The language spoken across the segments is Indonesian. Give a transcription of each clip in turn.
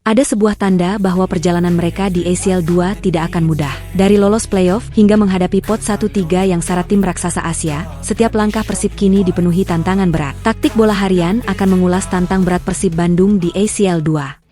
ada sebuah tanda bahwa perjalanan mereka di ACL 2 tidak akan mudah. Dari lolos playoff hingga menghadapi pot 1-3 yang syarat tim raksasa Asia, setiap langkah Persib kini dipenuhi tantangan berat. Taktik bola harian akan mengulas tantang berat Persib Bandung di ACL 2.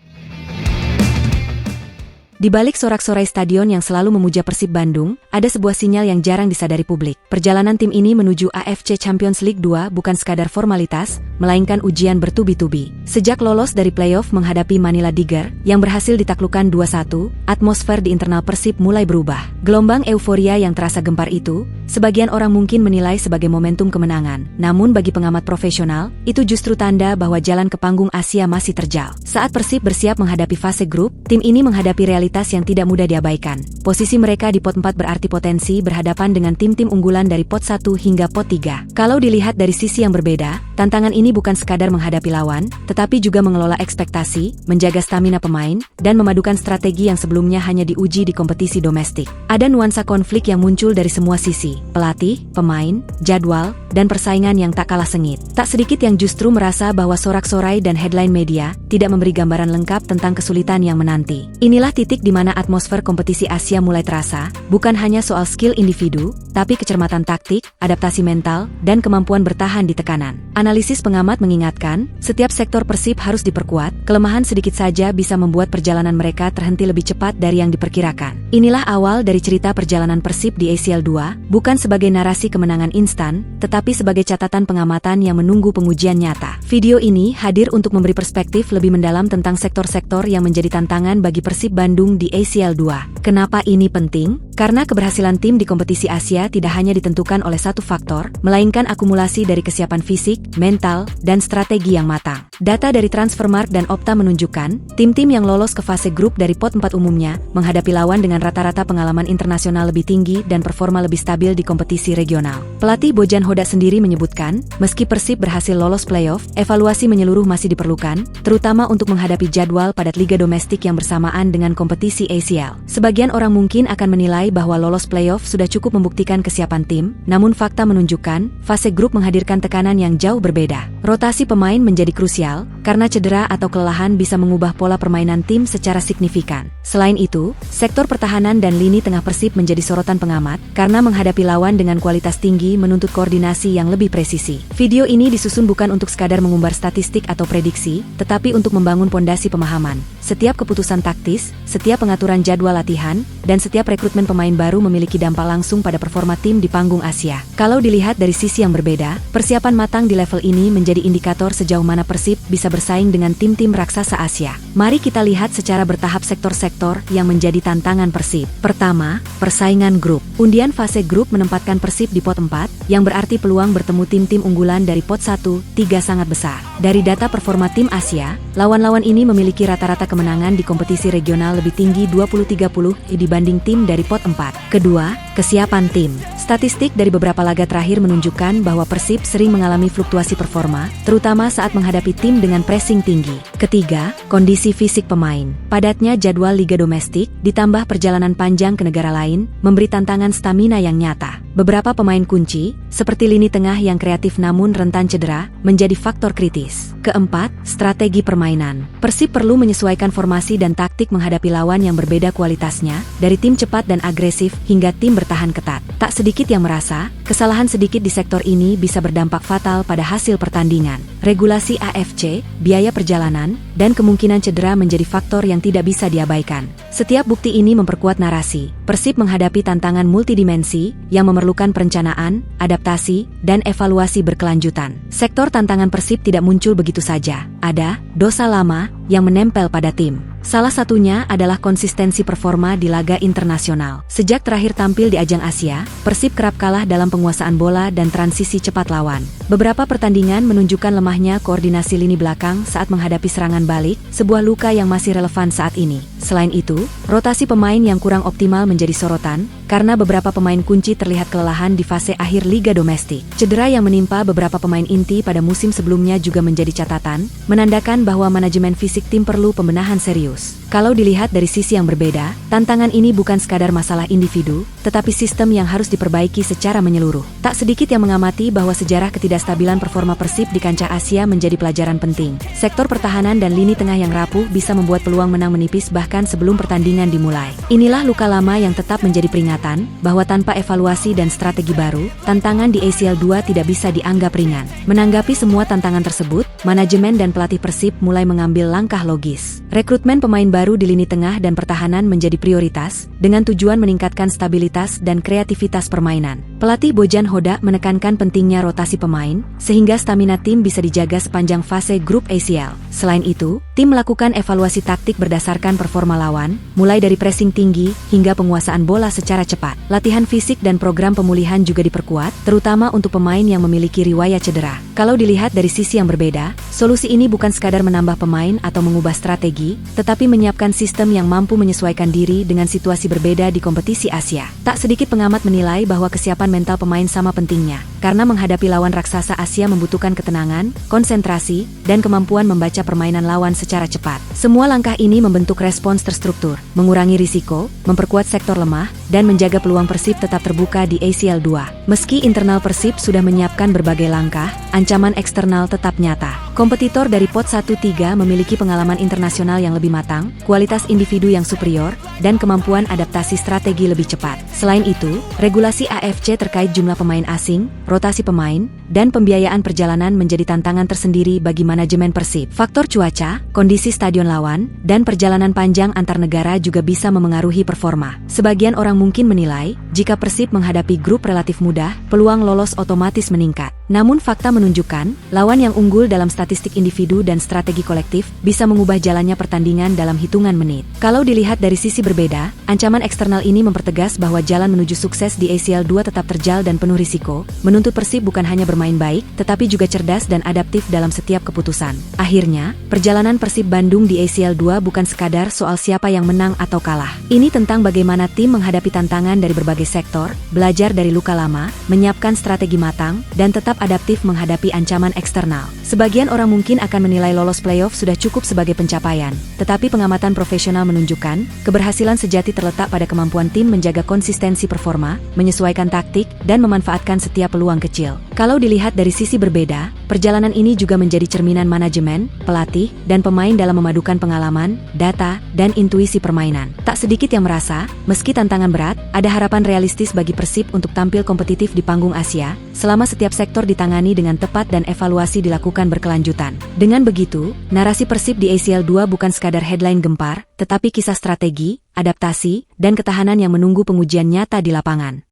Di balik sorak-sorai stadion yang selalu memuja Persib Bandung, ada sebuah sinyal yang jarang disadari publik. Perjalanan tim ini menuju AFC Champions League 2 bukan sekadar formalitas, melainkan ujian bertubi-tubi. Sejak lolos dari playoff menghadapi Manila Tiger, yang berhasil ditaklukkan 2-1, atmosfer di internal Persib mulai berubah. Gelombang euforia yang terasa gempar itu, sebagian orang mungkin menilai sebagai momentum kemenangan. Namun bagi pengamat profesional, itu justru tanda bahwa jalan ke panggung Asia masih terjal. Saat Persib bersiap menghadapi fase grup, tim ini menghadapi realitas yang tidak mudah diabaikan. Posisi mereka di pot 4 berarti potensi berhadapan dengan tim-tim unggulan dari pot 1 hingga pot 3. Kalau dilihat dari sisi yang berbeda, tantangan ini bukan sekadar menghadapi lawan, tetapi juga mengelola ekspektasi, menjaga stamina pemain, dan memadukan strategi yang sebelumnya hanya diuji di kompetisi domestik. Ada nuansa konflik yang muncul dari semua sisi, pelatih, pemain, jadwal, dan persaingan yang tak kalah sengit. Tak sedikit yang justru merasa bahwa sorak-sorai dan headline media tidak memberi gambaran lengkap tentang kesulitan yang menanti. Inilah titik di mana atmosfer kompetisi Asia mulai terasa, bukan hanya soal skill individu, tapi kecermatan taktik, adaptasi mental, dan kemampuan bertahan di tekanan. Analisis pengamat mengingatkan, setiap sektor Persib harus diperkuat, kelemahan sedikit saja bisa membuat perjalanan mereka terhenti lebih cepat dari yang diperkirakan. Inilah awal dari cerita perjalanan Persib di ACL 2, bukan sebagai narasi kemenangan instan, tetapi sebagai catatan pengamatan yang menunggu pengujian nyata. Video ini hadir untuk memberi perspektif lebih mendalam tentang sektor-sektor yang menjadi tantangan bagi Persib Bandung di ACL 2. Kenapa ini penting? Karena keberhasilan tim di kompetisi Asia tidak hanya ditentukan oleh satu faktor, melainkan akumulasi dari kesiapan fisik, mental, dan strategi yang matang. Data dari Transfermarkt dan Opta menunjukkan, tim-tim yang lolos ke fase grup dari pot 4 umumnya, menghadapi lawan dengan rata-rata pengalaman internasional lebih tinggi dan performa lebih stabil di kompetisi regional. Pelatih Bojan Hodak sendiri menyebutkan, meski Persib berhasil lolos playoff, evaluasi menyeluruh masih diperlukan, terutama untuk menghadapi jadwal padat liga domestik yang bersamaan dengan kompetisi ACL. Sebagian orang mungkin akan menilai bahwa lolos playoff sudah cukup membuktikan kesiapan tim, namun fakta menunjukkan, fase grup menghadirkan tekanan yang jauh berbeda. Rotasi pemain menjadi krusial, karena cedera atau kelelahan bisa mengubah pola permainan tim secara signifikan. Selain itu, sektor pertahanan dan lini tengah Persib menjadi sorotan pengamat, karena menghadapi lawan dengan kualitas tinggi menuntut koordinasi yang lebih presisi. Video ini disusun bukan untuk sekadar mengumbar statistik atau prediksi, tetapi untuk membangun pondasi pemahaman. Setiap keputusan taktis, setiap pengaturan jadwal latihan, dan setiap rekrutmen pemain baru memiliki dampak langsung pada performa tim di panggung Asia. Kalau dilihat dari sisi yang berbeda, persiapan matang di level ini menjadi indikator sejauh mana Persib bisa bersaing dengan tim-tim raksasa Asia. Mari kita lihat secara bertahap sektor-sektor yang menjadi tantangan Persib. Pertama, persaingan grup. Undian fase grup menempatkan Persib di pot 4, yang berarti peluang bertemu tim-tim unggulan dari pot 1-3 sangat besar. Dari data performa tim Asia, lawan-lawan ini memiliki rata-rata kemenangan di kompetisi regional lebih tinggi 20-30 dibanding tim dari pot 4. Kedua, kesiapan tim. Statistik dari beberapa laga terakhir menunjukkan bahwa Persib sering mengalami fluktuasi performa, terutama saat menghadapi tim dengan pressing tinggi. Ketiga, kondisi fisik pemain. Padatnya jadwal liga domestik, ditambah perjalanan panjang ke negara lain, memberi tantangan stamina yang nyata. Beberapa pemain kunci, seperti lini tengah yang kreatif namun rentan cedera, menjadi faktor kritis. Keempat, strategi permainan. Persib perlu menyesuaikan formasi dan taktik menghadapi lawan yang berbeda kualitasnya, dari tim cepat dan agresif hingga tim bertahan ketat. Tak sedikit yang merasa, kesalahan sedikit di sektor ini bisa berdampak fatal pada hasil pertandingan. Regulasi AFC, biaya perjalanan, dan kemungkinan cedera menjadi faktor yang tidak bisa diabaikan. Setiap bukti ini memperkuat narasi. Persib menghadapi tantangan multidimensi yang memerlukan perencanaan, adaptasi, dan evaluasi berkelanjutan. Sektor tantangan Persib tidak muncul begitu saja. Ada dosa lama yang menempel pada tim. Salah satunya adalah konsistensi performa di laga internasional. Sejak terakhir tampil di ajang Asia, Persib kerap kalah dalam penguasaan bola dan transisi cepat lawan. Beberapa pertandingan menunjukkan lemahnya koordinasi lini belakang saat menghadapi serangan balik, sebuah luka yang masih relevan saat ini. Selain itu, rotasi pemain yang kurang optimal menjadi sorotan, karena beberapa pemain kunci terlihat kelelahan di fase akhir liga domestik. Cedera yang menimpa beberapa pemain inti pada musim sebelumnya juga menjadi catatan, menandakan bahwa manajemen fisik tim perlu pembenahan serius. terus. Kalau dilihat dari sisi yang berbeda, tantangan ini bukan sekadar masalah individu, tetapi sistem yang harus diperbaiki secara menyeluruh. Tak sedikit yang mengamati bahwa sejarah ketidakstabilan performa Persib di kancah Asia menjadi pelajaran penting. Sektor pertahanan dan lini tengah yang rapuh bisa membuat peluang menang menipis bahkan sebelum pertandingan dimulai. Inilah luka lama yang tetap menjadi peringatan bahwa tanpa evaluasi dan strategi baru, tantangan di ACL 2 tidak bisa dianggap ringan. Menanggapi semua tantangan tersebut, manajemen dan pelatih Persib mulai mengambil langkah logis. Rekrutmen pemain baru di lini tengah dan pertahanan menjadi prioritas, dengan tujuan meningkatkan stabilitas dan kreativitas permainan. Pelatih Bojan Hoda menekankan pentingnya rotasi pemain, sehingga stamina tim bisa dijaga sepanjang fase grup ACL. Selain itu, tim melakukan evaluasi taktik berdasarkan performa lawan, mulai dari pressing tinggi hingga penguasaan bola secara cepat. Latihan fisik dan program pemulihan juga diperkuat, terutama untuk pemain yang memiliki riwayat cedera. Kalau dilihat dari sisi yang berbeda, solusi ini bukan sekadar menambah pemain atau mengubah strategi, tetapi menyiapkan sistem yang mampu menyesuaikan diri dengan situasi berbeda di kompetisi Asia. Tak sedikit pengamat menilai bahwa kesiapan mental pemain sama pentingnya, karena menghadapi lawan raksasa Asia membutuhkan ketenangan, konsentrasi, dan kemampuan membaca permainan lawan secara cepat. Semua langkah ini membentuk respons terstruktur, mengurangi risiko, memperkuat sektor lemah, dan menjaga peluang Persib tetap terbuka di ACL 2. Meski internal Persib sudah menyiapkan berbagai langkah, ancaman eksternal tetap nyata. Kompetitor dari pot 1-3 memiliki pengalaman internasional yang lebih matang, kualitas individu yang superior, dan kemampuan adaptasi strategi lebih cepat. Selain itu, regulasi AFC terkait jumlah pemain asing, rotasi pemain, dan pembiayaan perjalanan menjadi tantangan tersendiri bagi manajemen Persib. Faktor cuaca, kondisi stadion lawan, dan perjalanan panjang antar negara juga bisa memengaruhi performa. Sebagian orang mungkin menilai, jika Persib menghadapi grup relatif mudah, peluang lolos otomatis meningkat. Namun fakta menunjukkan, lawan yang unggul dalam statistik individu dan strategi kolektif bisa mengubah jalannya pertandingan dalam hitungan menit. Kalau dilihat dari sisi berbeda, ancaman eksternal ini mempertegas bahwa jalan menuju sukses di ACL 2 tetap terjal dan penuh risiko, menuntut Persib bukan hanya bermain baik, tetapi juga cerdas dan adaptif dalam setiap keputusan. Akhirnya, perjalanan Persib Bandung di ACL 2 bukan sekadar soal siapa yang menang atau kalah. Ini tentang bagaimana tim menghadapi tantangan dari berbagai sektor, belajar dari luka lama, menyiapkan strategi matang, dan tetap adaptif menghadapi ancaman eksternal. Sebagian orang mungkin akan menilai lolos playoff sudah cukup sebagai pencapaian, tetapi pengamatan profesional menunjukkan, keberhasilan sejati terletak pada kemampuan tim menjaga konsistensi performa, menyesuaikan taktik, dan memanfaatkan setiap peluang kecil. Kalau dilihat dari sisi berbeda, perjalanan ini juga menjadi cerminan manajemen, pelatih, dan pemain dalam memadukan pengalaman, data, dan intuisi permainan. Tak sedikit yang merasa, meski tantangan berat, ada harapan realistis bagi Persib untuk tampil kompetitif di panggung Asia, selama setiap sektor ditangani dengan tepat dan evaluasi dilakukan berkelanjutan. Dengan begitu, narasi Persib di ACL 2 bukan sekadar headline gempar, tetapi kisah strategi, adaptasi, dan ketahanan yang menunggu pengujian nyata di lapangan.